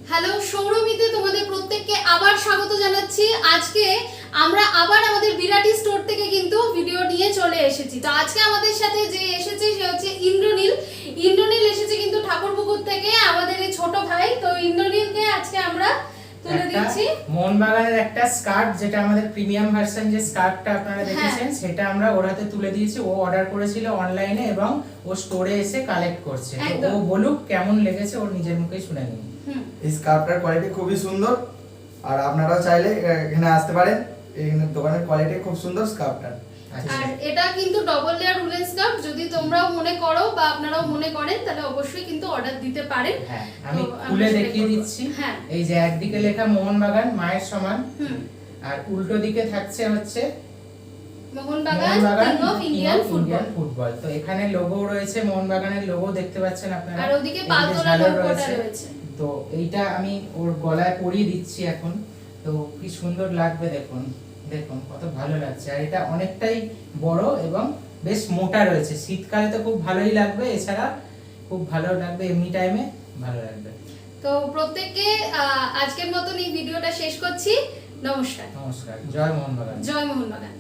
Hello, সৌরভীতে তোমাদের প্রত্যেককে আবার স্বাগত জানাচ্ছি। আজকে আমরা আবার আমাদের বিরাটি স্টোর থেকে কিন্তু ভিডিও নিয়ে চলে এসেছি। তো আজকে আমাদের সাথে যে এসেছে সে হচ্ছে ইন্দ্রনীল। ইন্দ্রনীল এসেছে কিন্তু ঠাকুরপুকুর থেকে, আমাদের এই ছোট ভাই। তো ইন্দ্রনীলকে আজকে আমরা তুলে দিচ্ছি মোহনবাগানের একটা স্কার্ট, যেটা আমাদের প্রিমিয়াম ভার্সন যে স্কার্টটা আপনারা দেখেছেন, সেটা আমরা ওর হাতে তুলে দিয়েছি। ও অর্ডার করেছিল অনলাইনে এবং ও স্টোরে এসে কালেক্ট করছে। তো ও বলুক কেমন লেগেছে, ওর নিজের মুখেই শুনে নিন। এই স্কার্ফটার কোয়ালিটি খুবই সুন্দর, আর আপনারাও চাইলে এখানে আসতে পারেন। এই দোকানের কোয়ালিটি খুব সুন্দর স্কার্ফটার। আর এটা কিন্তু ডবল লেয়ার উলেন স্কার্ফ। যদি তোমরাও মনে করো বা আপনারাও মনে করেন তাহলে অবশ্যই কিন্তু অর্ডার দিতে পারেন। হ্যাঁ, আমি খুলে দেখিয়ে দিচ্ছি। এই যে একদিকে লেখা মোহনবাগান মায়ের সমান, আর উল্টো দিকে থাকছে হচ্ছে Mohun Bagan king of Indian football. তো এখানে লোগো রয়েছে, মোহনবাগানের লোগো দেখতে পাচ্ছেন আপনারা, আর ওদিকে পালতোলা লোগোটা রয়েছে। তো এইটা আমি ওর গলায় পরিয়ে দিচ্ছি এখন। তো কি সুন্দর লাগবে দেখুন, দেখুন কত ভালো লাগছে। আর এটা অনেকটাই বড় এবং বেশ মোটা রয়েছে। শীতকালে তো খুব ভালোই লাগবে, এছাড়া খুব ভালো লাগবে, এমনি টাইমে ভালো লাগবে। তো প্রত্যেককে আজকের মতন এই ভিডিওটা শেষ করছি। নমস্কার। নমস্কার। জয় মোহনবাগান। জয় মোহনবাগান।